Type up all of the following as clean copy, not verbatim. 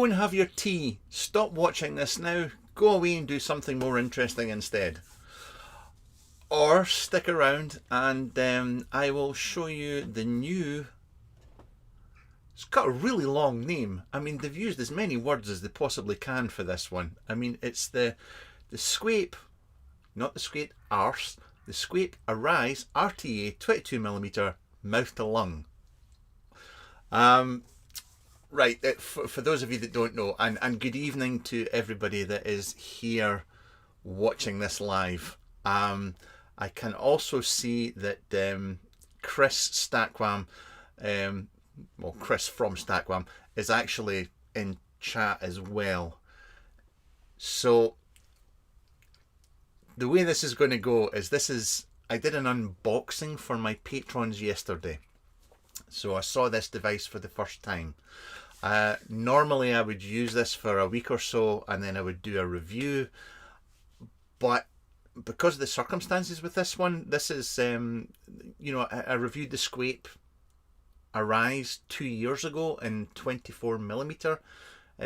and have your tea. Stop watching this now. Go away and do something more interesting instead. Or stick around and I will show you the new... It's got a really long name. I mean, they've used as many words as they possibly can for this one. I mean, it's the SQuape, not the SQuape arse, the SQuape A RTA 22mm mouth to lung. Right, for those of you that don't know, and good evening to everybody that is here watching this live. I can also see that Chris Stackwam, well, Chris from Stackwam, is actually in chat as well. So the way this is going to go is I did an unboxing for my patrons yesterday. So I saw this device for the first time. Normally I would use this for a week or so and then I would do a review. But because of the circumstances with this one, this is, you know, I reviewed the SQuape Arise 2 years ago in 24mm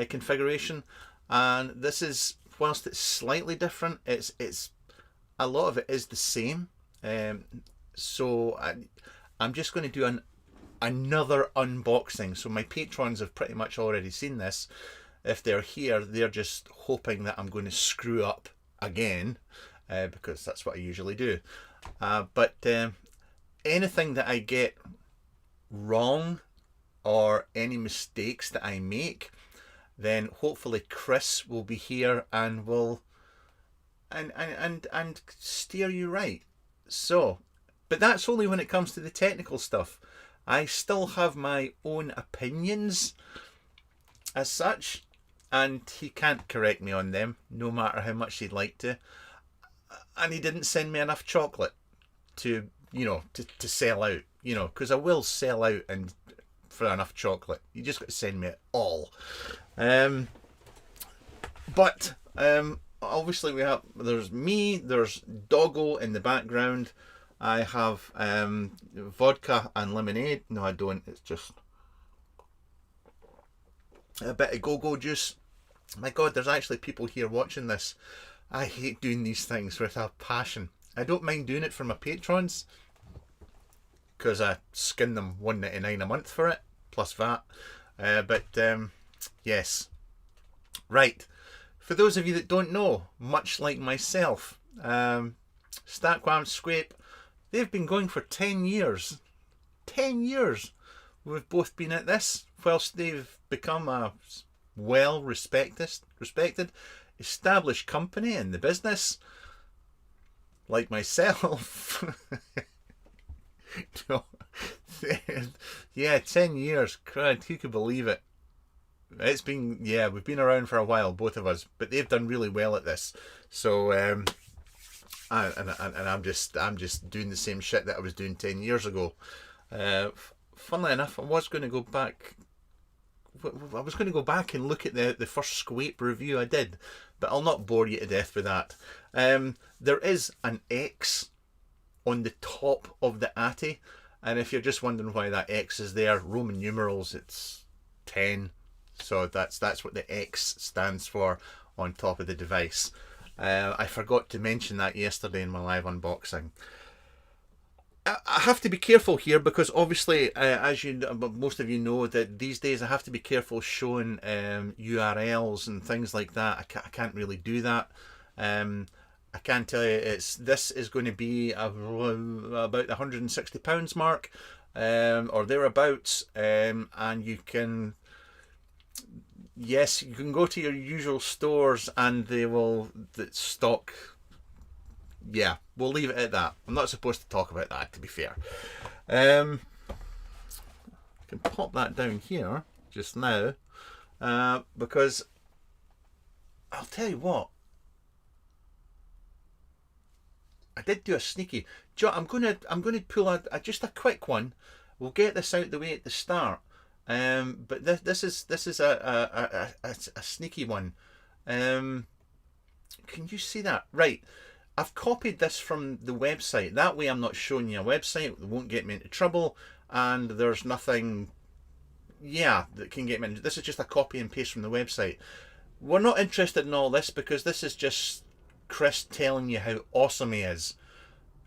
configuration, and this is, whilst it's slightly different, it's a lot of it is the same. So I'm just going to do another unboxing. So my patrons have pretty much already seen this. If they're here, they're just hoping that I'm going to screw up again, because that's what I usually do. But anything that I get wrong or any mistakes that I make, then hopefully Chris will be here and will and steer you right. So, but that's only when it comes to the technical stuff. I still have my own opinions as such, and he can't correct me on them, no matter how much he'd like to. And he didn't send me enough chocolate to, you know, to sell out, you know, because I will sell out and for enough chocolate. You just got to send me it all. But obviously there's me, there's Doggo in the background. I have vodka and lemonade. No, I don't. It's just a bit of go-go juice. My God, there's actually people here watching this. I hate doing these things with a passion. I don't mind doing it for my patrons, because I skin them $1.99 a month for it, plus VAT. But yes. Right. For those of you that don't know, much like myself, Stackwam, SQuape, they've been going for 10 years. 10 years we've both been at this, whilst they've become a well-respected, established company in the business, like myself. No. Yeah, 10 years. Crud, who could believe it? It's been, yeah, we've been around for a while, both of us, but they've done really well at this. So, and I'm just doing the same shit that I was doing 10 years ago. Funnily enough, I was going to go back and look at the first SQuape review I did, but I'll not bore you to death with that. There is an X on the top of the ATI, and if you're just wondering why that X is there, Roman numerals, it's 10, so that's what the X stands for on top of the device. I forgot to mention that yesterday in my live unboxing. I have to be careful here because obviously, as most of you know, that these days I have to be careful showing URLs and things like that. I can't really do that. I can tell you this is going to be about the £160 mark, or thereabouts, and you can, yes, you can go to your usual stores and they will stock. Yeah, we'll leave it at that. I'm not supposed to talk about that, to be fair. I can pop that down here just now, because I'll tell you what, I did do a sneaky. I'm gonna pull just a quick one. We'll get this out the way at the start. But this is a sneaky one. Can you see that? Right. I've copied this from the website. That way I'm not showing you a website. It won't get me into trouble. And there's nothing yeah, that can get mentioned. This is just a copy and paste from the website. We're not interested in all this because this is just Chris telling you how awesome he is.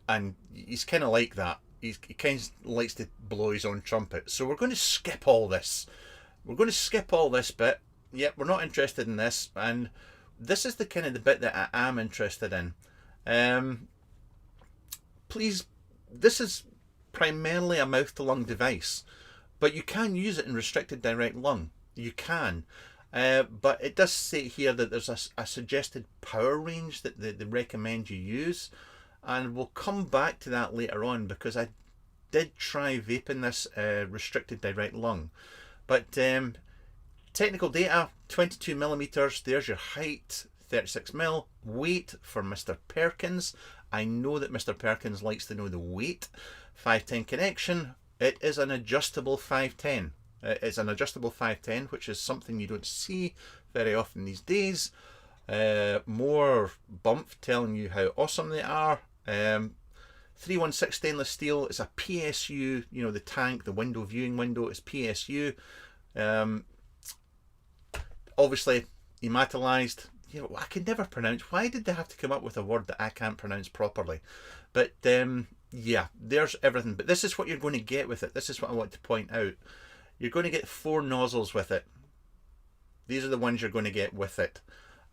And he's kind of like that. He kind of likes to blow his own trumpet. So we're going to skip all this. We're going to skip all this bit. Yep, we're not interested in this. And this is the kind of the bit that I am interested in. Please, this is primarily a mouth-to-lung device. But you can use it in restricted direct lung. You can. But it does say here that there's a suggested power range that they recommend you use. And we'll come back to that later on because I did try vaping this restricted direct lung. But technical data, 22 millimeters, there's your height, 36 mil. Weight for Mr. Perkins. I know that Mr. Perkins likes to know the weight. 510 connection. It is an adjustable 510. It's an adjustable 510, which is something you don't see very often these days. More bump telling you how awesome they are. 316 stainless steel. It's a PSU, you know, the tank, the window, viewing window is PSU. Obviously hematolized. You know, I can never pronounce. Why did they have to come up with a word that I can't pronounce properly? But yeah, there's everything. But this is what you're going to get with it. This is what I want to point out. You're going to get 4 nozzles with it. These are the ones you're going to get with it.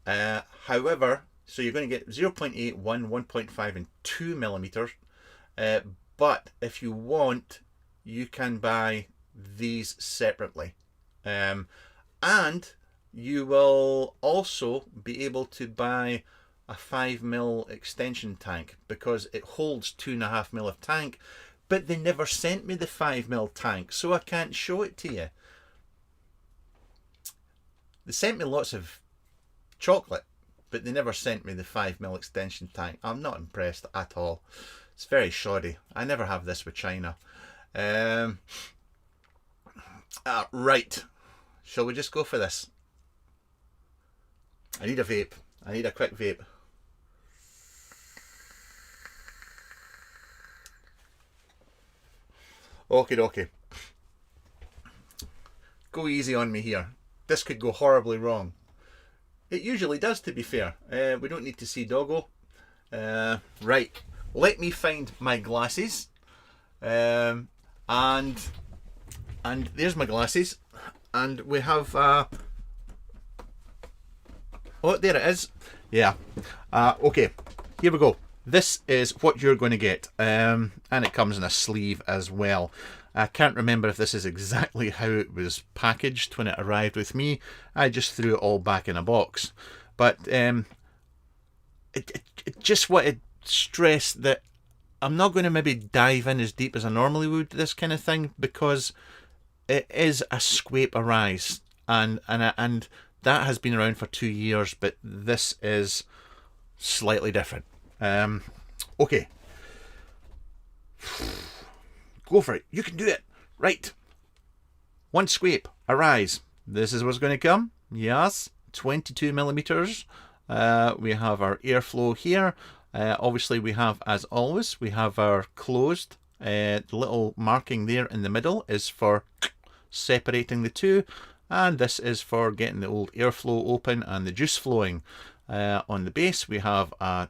However, so you're going to get 0.8, 1, 1.5 and 2 millimeters. But if you want, you can buy these separately. And you will also be able to buy a 5 mil extension tank because it holds 2.5 mil of tank. But they never sent me the 5 mil tank, so I can't show it to you. They sent me lots of chocolate, but they never sent me the 5 mil extension tank. I'm not impressed at all. It's very shoddy. I never have this with China. Right. Shall we just go for this? I need a vape. I need a quick vape. Okie dokie. Go easy on me here. This could go horribly wrong. It usually does, to be fair. We don't need to see doggo. Right. Let me find my glasses. And there's my glasses. And we have... oh, there it is. Yeah. Okay. Here we go. This is what you're going to get, and it comes in a sleeve as well. I can't remember if this is exactly how it was packaged when it arrived with me. I just threw it all back in a box. But it just wanted to stress that I'm not going to maybe dive in as deep as I normally would this kind of thing because it is a SQuape A, and that has been around for 2 years, but this is slightly different. Okay. Go for it. You can do it. Right. One SQuape, arise. This is what's going to come. Yes. 22 millimeters. We have our airflow here. Obviously we have, as always, we have our closed. The little marking there in the middle is for separating the two. And this is for getting the old airflow open and the juice flowing. On the base we have a...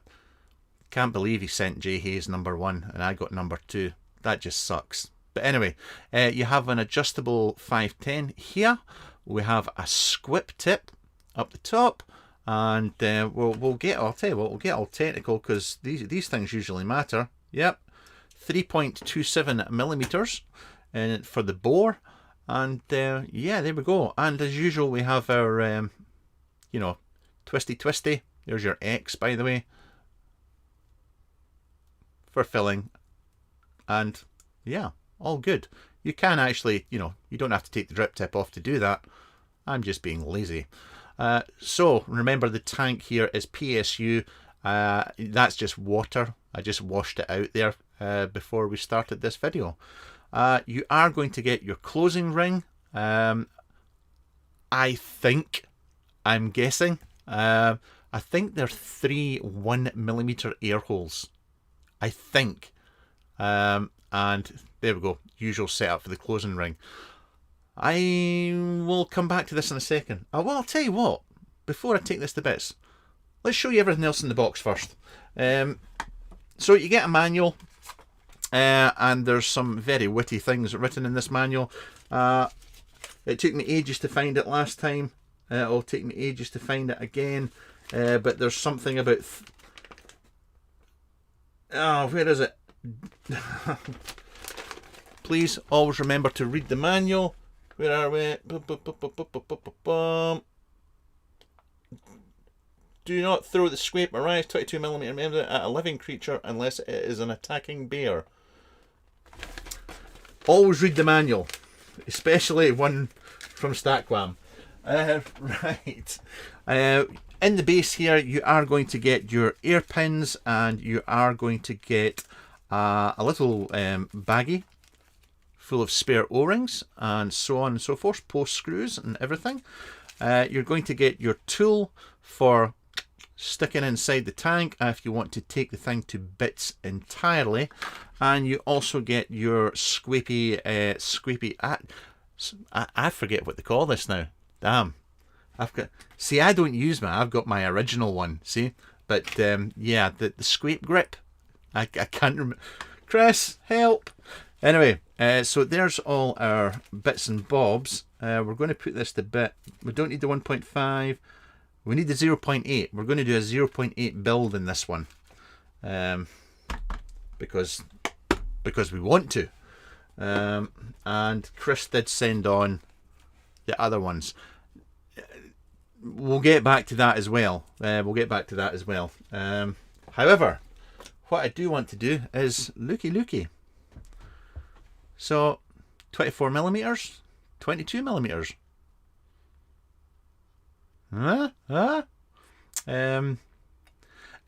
Can't believe he sent J Hayes #1 and I got #2. That just sucks. But anyway, you have an adjustable 510 here. We have a SQuape tip up the top, and we'll get. I'll tell you what, we'll get all technical because these things usually matter. Yep, 3.27 millimeters, and for the bore, and yeah, there we go. And as usual, we have our you know, twisty. There's your X, by the way, for filling, and yeah, all good. You can actually, you know, you don't have to take the drip tip off to do that. I'm just being lazy. So remember, the tank here is PSU. That's just water. I just washed it out there before we started this video. You are going to get your closing ring. I think, I'm guessing, I think they're 3 1mm air holes. I think. And there we go, usual setup for the closing ring. I will come back to this in a second. Well, I'll tell you what, before I take this to bits, let's show you everything else in the box first. So you get a manual, and there's some very witty things written in this manual. It took me ages to find it last time. It'll take me ages to find it again. But there's something about... where is it? Please always remember to read the manual. Where are we? Do not throw the SQuape A 22mm at a living creature unless it is an attacking bear. Always read the manual, especially one from StatQuam. Right. In the base here, you are going to get your air pins, and you are going to get a little baggie full of spare O-rings and so on and so forth, post screws and everything. You're going to get your tool for sticking inside the tank if you want to take the thing to bits entirely, and you also get your SQuape A. I forget what they call this now. Damn. See, I don't use I've got my original one, see? But yeah, the SQuape grip, I can't remember. Chris, help! Anyway, so there's all our bits and bobs. We're going to put this to bit. We don't need the 1.5. We need the 0.8. We're going to do a 0.8 build in this one. Because we want to. And Chris did send on the other ones. We'll get back to that as well. However, what I do want to do is looky. So 24mm, 22mm.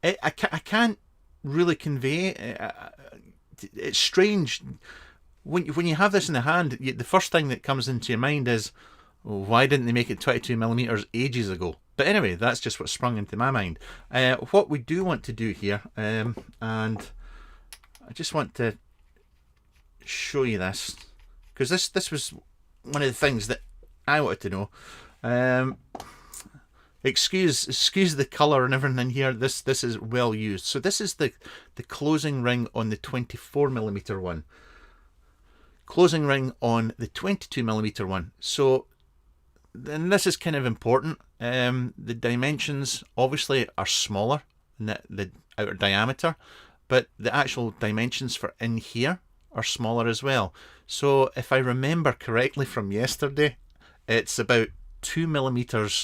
I can't really convey. It's strange when you have this in the hand. The first thing that comes into your mind is, why didn't they make it 22mm ages ago? But anyway, that's just what sprung into my mind. What we do want to do here, and I just want to show you this, because this was one of the things that I wanted to know. Excuse the colour and everything in here. This is well used. So this is the closing ring on the 24mm one. Closing ring on the 22mm one. So then this is kind of important. The dimensions obviously are smaller than the outer diameter, but the actual dimensions for in here are smaller as well. So if I remember correctly from yesterday, it's about 2mm,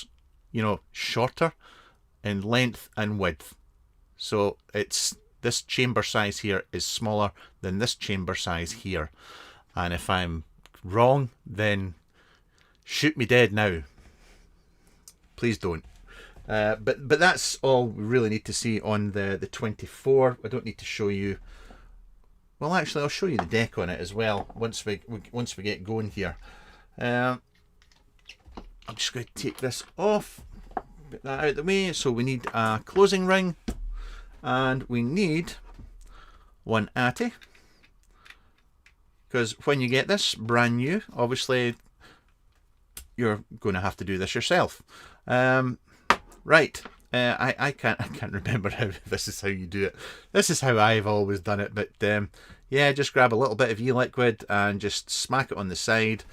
shorter in length and width. So it's this chamber size here is smaller than this chamber size here. And if I'm wrong, then shoot me dead now. Please don't. But that's all we really need to see on the 24. I don't need to show you. Well, actually, I'll show you the deck on it as well once we get going here. I'm just going to take this off, get that out of the way. So we need a closing ring, and we need one RTA, because when you get this brand new, obviously you're going to have to do this yourself. Right. I can't remember how this is how you do it. This is how I've always done it, but yeah, just grab a little bit of e-liquid and just smack it on the side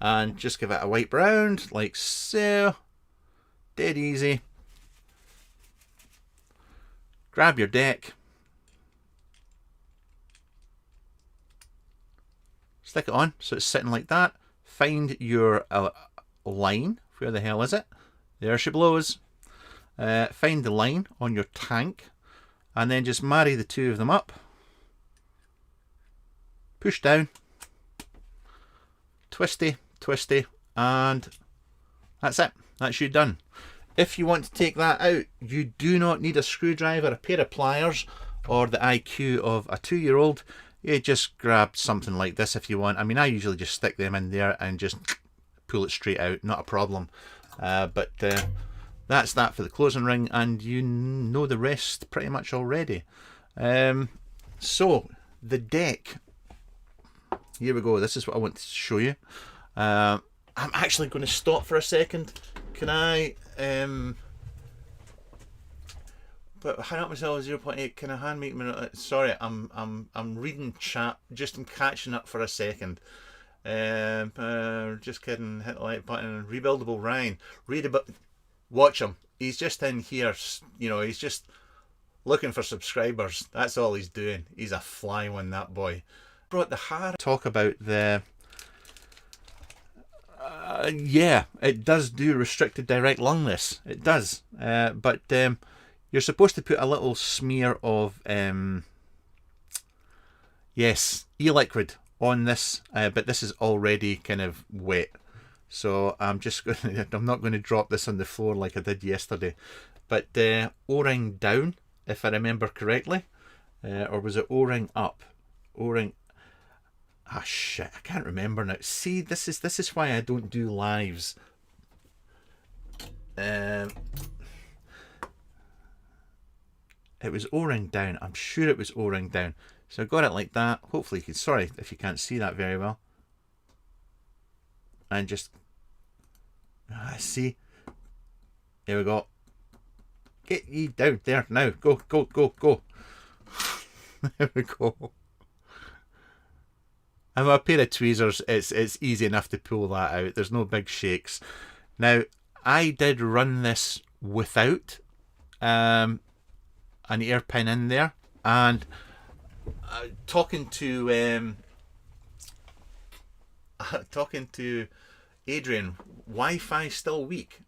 and just give it a wipe round like so. Dead easy. Grab your deck, stick it on so it's sitting like that. Find your line. Where the hell is it? There she blows. Find the line on your tank and then just marry the two of them up. Push down. Twisty, twisty, and that's it. That's you done. If you want to take that out, you do not need a screwdriver, a pair of pliers, or the IQ of a 2-year-old. You just grab something like this if you want. I mean, I usually just stick them in there and just pull it straight out. Not a problem. But that's that for the closing ring, and you know the rest pretty much already. So the deck, here we go. This is what I want to show you. I'm actually going to stop for a second. Can I? But hang up myself 0.8. Can I hand me? Sorry, I'm reading chat. Just I'm catching up for a second. Just kidding. Hit the like button. Rebuildable Ryan. Read about. Watch him. He's just in here. You know, he's just looking for subscribers. That's all he's doing. He's a fly one, that boy. Brought the hair. Talk about the. Yeah, it does do restricted direct lung. This it does, but you're supposed to put a little smear of yes, e-liquid on this, but this is already kind of wet, so I'm not going to drop this on the floor like I did yesterday. But O-ring down, if I remember correctly, or was it O-ring up? O-ring. Ah, shit, I can't remember now. See, this is why I don't do lives. It was O-ring down. I'm sure it was O-ring down. So I got it like that. Hopefully you can, sorry if you can't see that very well. And just, see. There we go. Get ye down there now. Go, go, go, go. There we go. And with a pair of tweezers, it's easy enough to pull that out. There's no big shakes. Now, I did run this without an ear pin in there, and talking to Adrian, Wi-Fi still weak.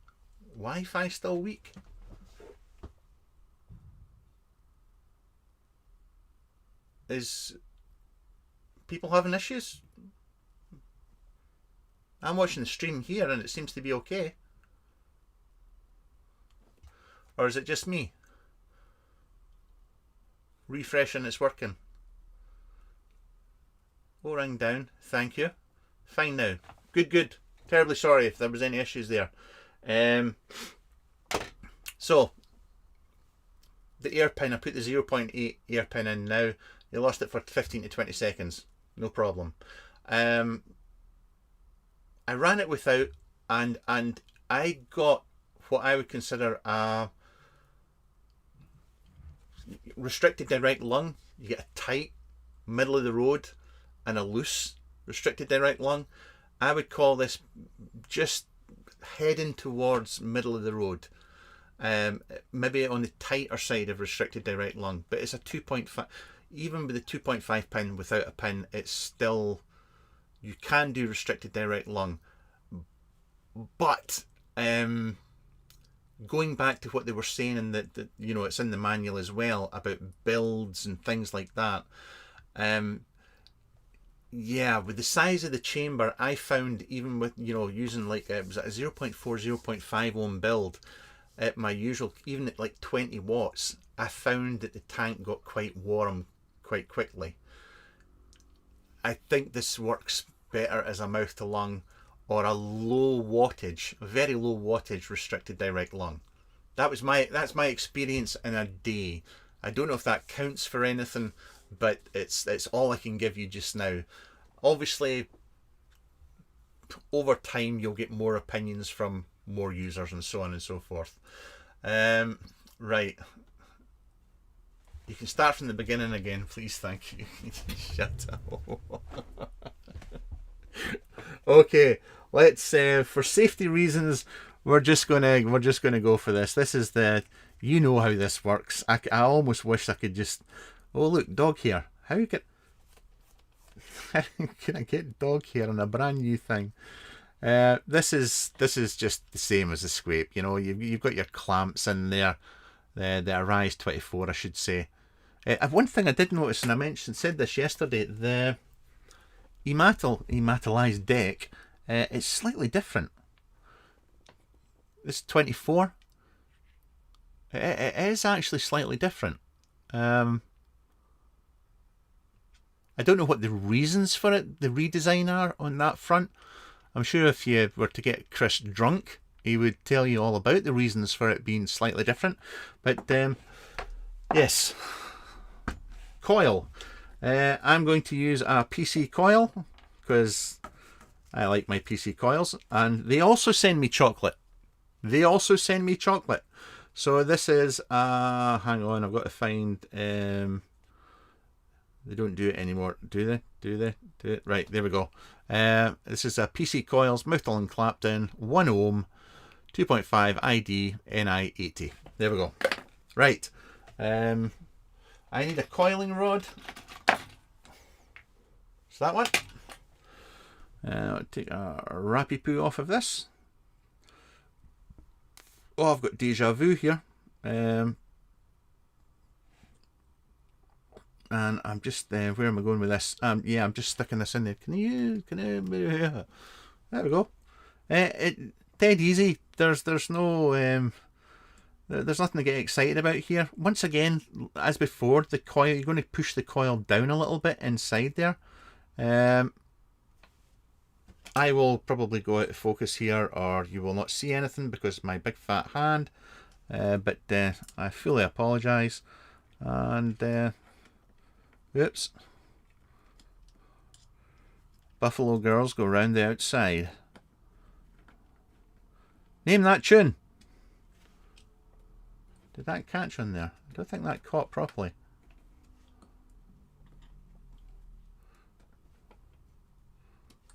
Wi-Fi still weak. Is people having issues? I'm watching the stream here and it seems to be okay. Or is it just me? Refreshing, it's working. O-ring down, thank you. Fine now. Good, good. Terribly sorry if there was any issues there. So, the ear pin, I put the 0.8 ear pin in now. You lost it for 15 to 20 seconds. No problem. I ran it without, and I got what I would consider a restricted direct lung. You get a tight, middle of the road, and a loose restricted direct lung. I would call this just heading towards middle of the road. Maybe on the tighter side of restricted direct lung, but it's a 2.5. Even with the 2.5 pin without a pin, it's still, you can do restricted direct lung. But going back to what they were saying, and that you know, it's in the manual as well about builds and things like that. Yeah, with the size of the chamber, I found even with, you know, using like it was a 0.4, 0.5 ohm build at my usual, even at like 20 watts, I found that the tank got quite warm quite quickly. I think this works better as a mouth to lung or a low wattage, a very low wattage restricted direct lung. That's my experience in a day. I don't know if that counts for anything, but it's all I can give you just now. Obviously, over time you'll get more opinions from more users and so on and so forth. Right. You can start from the beginning again, please. Thank you. Shut up. Okay, let's. For safety reasons, we're just gonna go for this. This is the. You know how this works. I almost wish I could just. Oh look, dog hair. How can I get dog hair on a brand new thing? This is just the same as the SQuape. You know, you've got your clamps in there. The Arise 24, I should say. One thing I did notice, and I said this yesterday, the ematalized deck is slightly different. This 24, it is actually slightly different. I don't know what the reasons for it, the redesign are on that front. I'm sure if you were to get Chris drunk, he would tell you all about the reasons for it being slightly different. But yes, coil. I'm going to use a PC coil because I like my PC coils, and they also send me chocolate. They also send me chocolate. So this is, hang on, I've got to find, they don't do it anymore, do they? Do they? Do it? Right, there we go. This is a PC Coils, Mouthful and Clapdown, 1 ohm, 2.5 ID, NI80. There we go. Right. I need a coiling rod. It's that one. I'll take a wrappy poo off of this. Oh, I've got deja vu here. And I'm just, where am I going with this? Yeah, I'm just sticking this in there. There we go. Dead easy. There's no, there's nothing to get excited about here. Once again, as before, the coil, you're going to push the coil down a little bit inside there. I will probably go out of focus here, or you will not see anything because of my big fat hand. But I fully apologise. And oops. Buffalo Girls Go Round the Outside. Name that tune. Did that catch on there? I don't think that caught properly.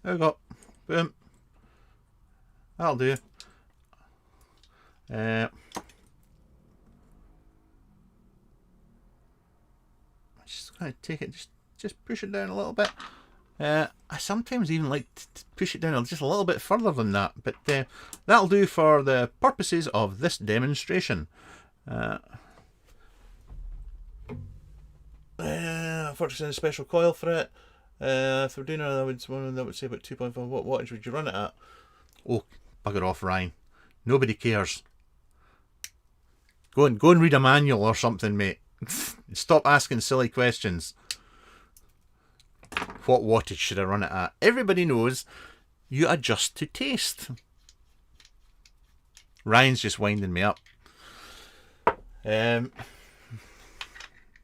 There we go. Boom. That'll do. Just going to take it, just push it down a little bit. I sometimes even like to push it down just a little bit further than that, but that'll do for the purposes of this demonstration. I've purchased a special coil for it. If we're doing another one, that would say about 2.5. What wattage would you run it at? Oh, bugger off, Ryan. Nobody cares. Go and read a manual or something, mate. Stop asking silly questions. What wattage should I run it at? Everybody knows you adjust to taste. Ryan's just winding me up.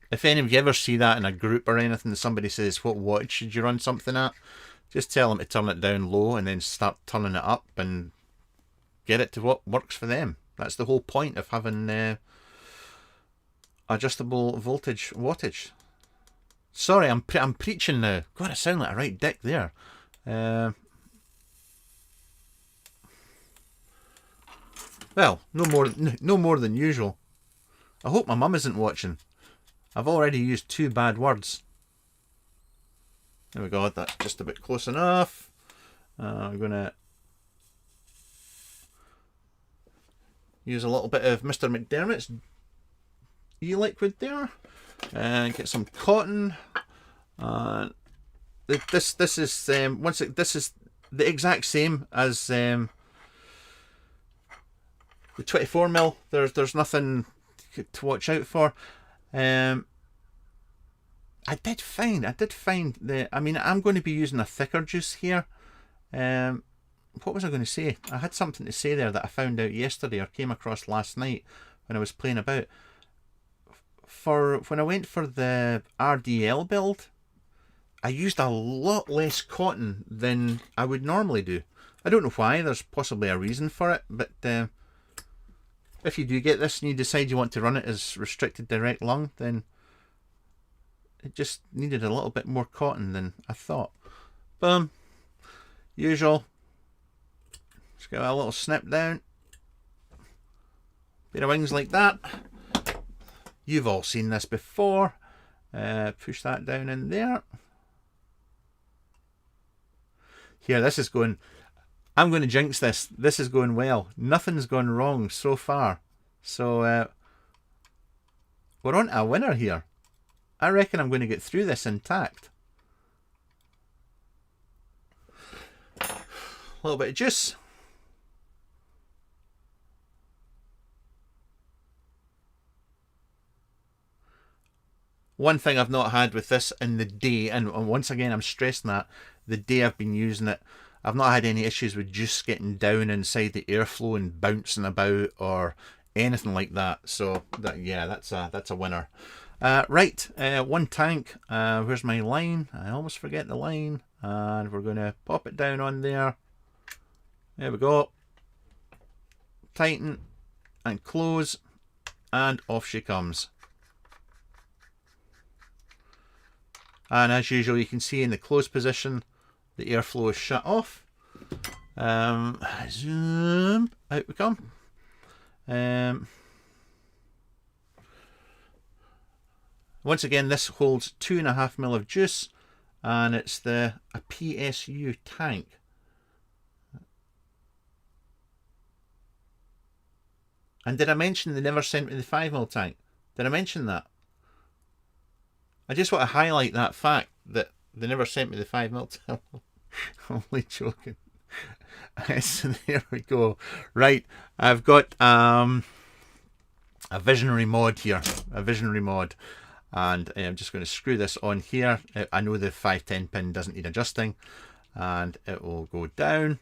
If any of you ever see that in a group or anything, somebody says, what wattage should you run something at? Just tell them to turn it down low and then start turning it up and get it to what works for them. That's the whole point of having adjustable voltage wattage. Sorry, I'm preaching now. God, I sound like a right dick there. Well, no more than usual. I hope my mum isn't watching. I've already used 2 bad words. There we go, that's just a bit close enough. I'm going to use a little bit of Mr. McDermott's e-liquid there. And get some cotton. This is this is the exact same as the 24mm. There's nothing to watch out for. I did find the, I mean, I'm going to be using a thicker juice here. What was I going to say? I had something to say there that I found out yesterday or came across last night when I was playing about. For when I went for the RDL build, I used a lot less cotton than I would normally do. I don't know why, there's possibly a reason for it, but if you do get this and you decide you want to run it as restricted direct lung, then it just needed a little bit more cotton than I thought. Boom. Usual. Just give it a little snip down. Bit of wings like that. You've all seen this before. Push that down in there. Here, this is going... I'm going to jinx this. This is going well. Nothing's gone wrong so far. So, we're on to a winner here. I reckon I'm going to get through this intact. A little bit of juice. One thing I've not had with this in the day, and once again I'm stressing that, the day I've been using it, I've not had any issues with juice getting down inside the airflow and bouncing about or anything like that. So that, yeah, that's a winner. Right, one tank. Where's my line? I almost forget the line. And we're going to pop it down on there. There we go. Tighten and close, and off she comes. And as usual, you can see in the closed position, the airflow is shut off. Zoom, out we come. Once again, this holds 2.5 ml of juice, and it's a PSU tank. And did I mention they never sent me the 5 ml tank? Did I mention that? I just want to highlight that fact that they never sent me the 5 ml tank. I'm only joking. So there we go. Right, I've got a visionary mod here. A visionary mod. And I'm just going to screw this on here. I know the 510 pin doesn't need adjusting. And it will go down.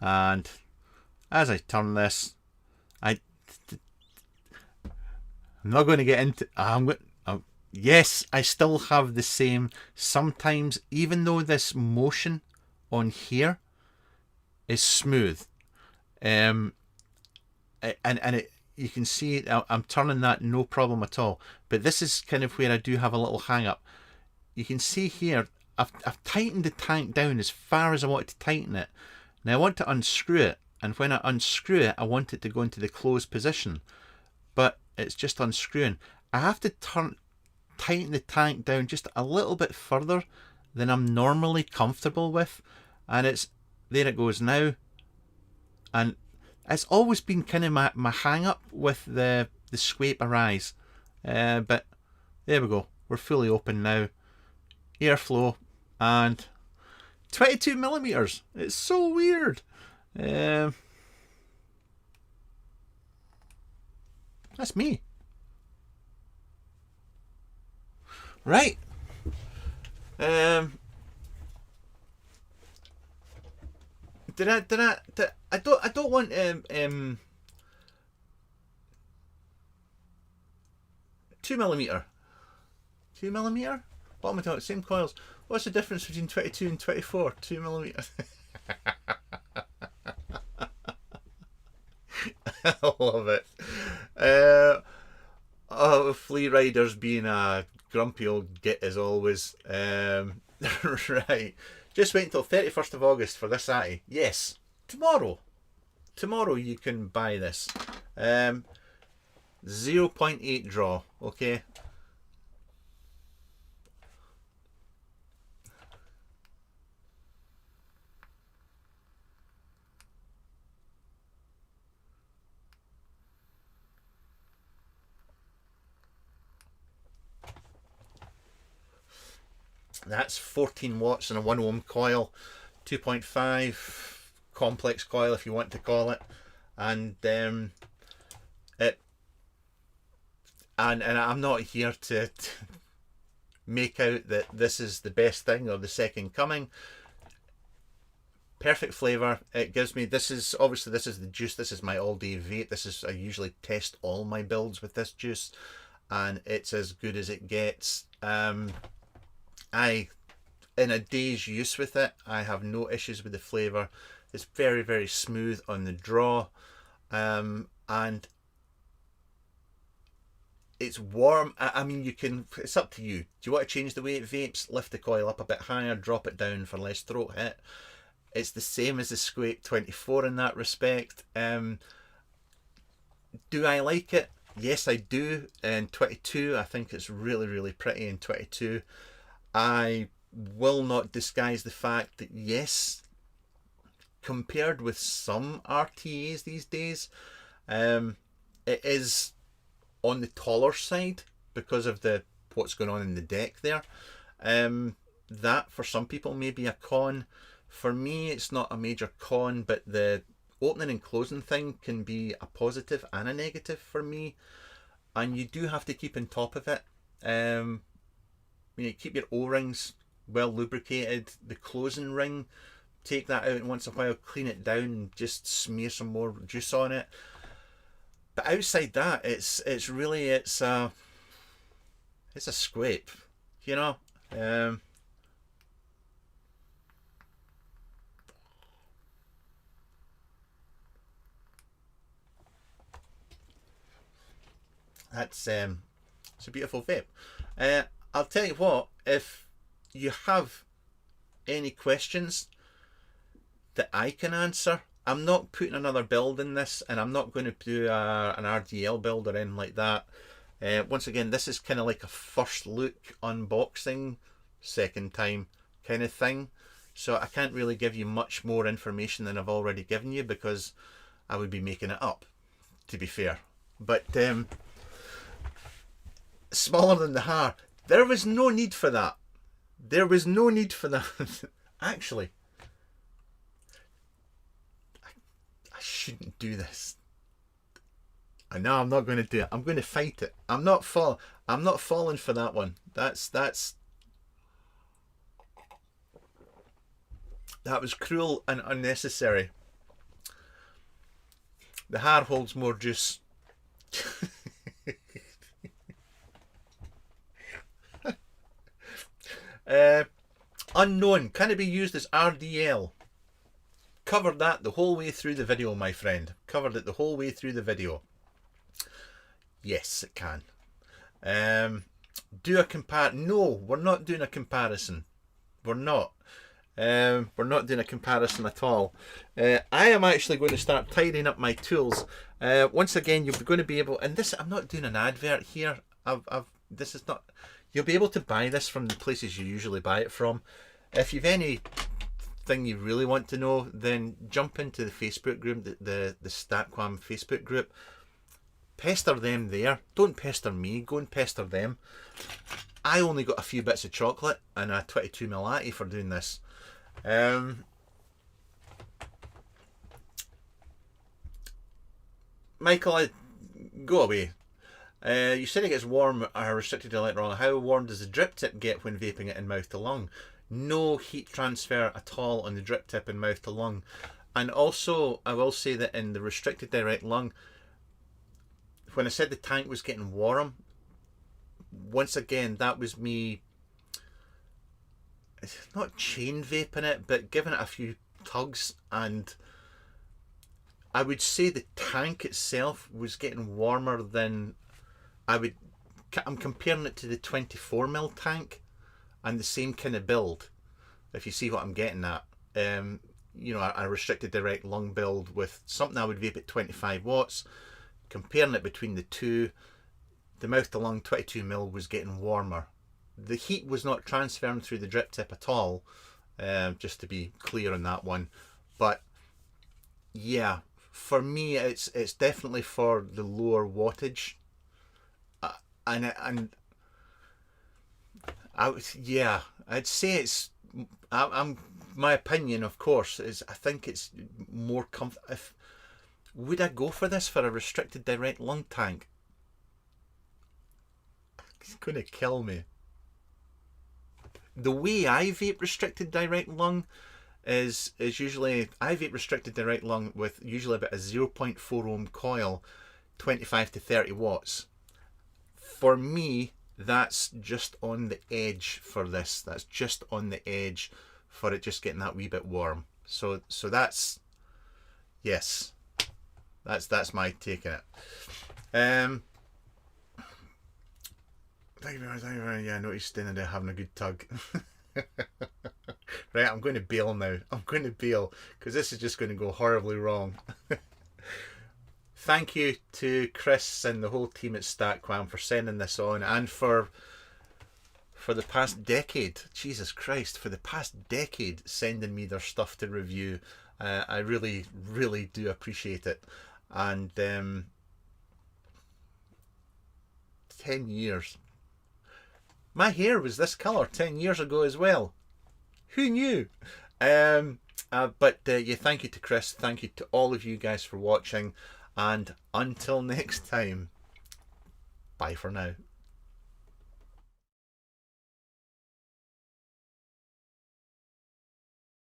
And as I turn this, I'm not going to get into. Yes, I still have the same. Sometimes, even though this motion on here is smooth, and you can see I'm turning that no problem at all. But this is kind of where I do have a little hang up. You can see here, I've tightened the tank down as far as I want to tighten it. Now I want to unscrew it, and when I unscrew it, I want it to go into the closed position, but it's just unscrewing. I have to tighten the tank down just a little bit further than I'm normally comfortable with, and there it goes now. And it's always been kind of my hang up with the SQuape A. But there we go, we're fully open now. Airflow and 22 millimeters. It's so weird. That's me. Right. I don't want 2mm. 2mm? What am I talking? Same coils. What's the difference between 22 and 24? 2mm. I love it. Flea Rider's being a grumpy old git as always. Right. Just wait until 31st of August for this ATI. Yes. Tomorrow you can buy this. 0.8 draw. Okay. That's 14 watts in a 1 ohm coil, 2.5 complex coil if you want to call it, and I'm not here to make out that this is the best thing or the second coming. Perfect flavour. It gives me, this is the juice. This is my all day vape. I usually test all my builds with this juice, and it's as good as it gets. In a day's use with it, I have no issues with the flavour. It's very, very smooth on the draw, and it's warm. I mean, it's up to you. Do you want to change the way it vapes? Lift the coil up a bit higher, drop it down for less throat hit. It's the same as the SQuape 24 in that respect. Do I like it? Yes, I do. In 22, I think it's really, really pretty in 22. I will not disguise the fact that yes, compared with some RTAs these days, it is on the taller side because of what's going on in the deck there. That for some people may be a con. For me, it's not a major con, but the opening and closing thing can be a positive and a negative for me, and you do have to keep on top of it. You keep your O-rings well lubricated. The closing ring, take that out once in a while, clean it down, and just smear some more juice on it. But outside that, it's really it's a SQuape, you know. Um, that's it's a beautiful vape. I'll tell you what, if you have any questions that I can answer, I'm not putting another build in this, and I'm not going to do an RDL build or anything like that. Once again, this is kind of like a first look unboxing, second time kind of thing. So I can't really give you much more information than I've already given you, because I would be making it up, to be fair. But smaller than the hair, there was no need for that. There was no need for that. Actually, I shouldn't do this. I know I'm not going to do it. I'm going to fight it. I'm not falling for that one. That was cruel and unnecessary. The hair holds more juice. Unknown. Can it be used as RDL? Covered that the whole way through the video, my friend. Covered it the whole way through the video. Yes, it can. Do a compare? No, we're not doing a comparison. We're not. We're not doing a comparison at all. I am actually going to start tidying up my tools. Once again, you're going to be able, and this, I'm not doing an advert here. This is not. You'll be able to buy this from the places you usually buy it from. If you've anything you really want to know, then jump into the Facebook group, the StatQuam Facebook group. Pester them there. Don't pester me. Go and pester them. I only got a few bits of chocolate and a 22mm Atty for doing this. Michael, go away. You said it gets warm or restricted to later on. How warm does the drip tip get when vaping it in mouth to lung? No heat transfer at all on the drip tip in mouth to lung. And also, I will say that in the restricted direct lung, when I said the tank was getting warm, once again, that was me not chain vaping it, but giving it a few tugs, and I would say the tank itself was getting warmer than I'm comparing it to the 24mm tank and the same kind of build, if you see what I'm getting at. You know, a restricted direct lung build with something I would vape at 25 watts. Comparing it between the two, the mouth to lung 22mm was getting warmer. The heat was not transferring through the drip tip at all, just to be clear on that one. But yeah, for me, it's definitely for the lower wattage. I'd say it's. My opinion, of course, is I think it's more comfortable. Would I go for this for a restricted direct lung tank? It's going to kill me. The way I vape restricted direct lung is usually, I vape restricted direct lung with usually about a 0.4 ohm coil, 25 to 30 watts. For me, that's just on the edge for this. That's just on the edge for it just getting that wee bit warm. So that's, yes, that's my take on it. Thank you very much. Yeah, I noticed standing there having a good tug. Right, I'm going to bail now. I'm going to bail because this is just going to go horribly wrong. Thank you to Chris and the whole team at StatQuam for sending this on, and for the past decade, Jesus Christ, for the past decade sending me their stuff to review. I really, really do appreciate it. And 10 years. My hair was this colour 10 years ago as well. Who knew? But yeah, thank you to Chris. Thank you to all of you guys for watching. And until next time, bye for now.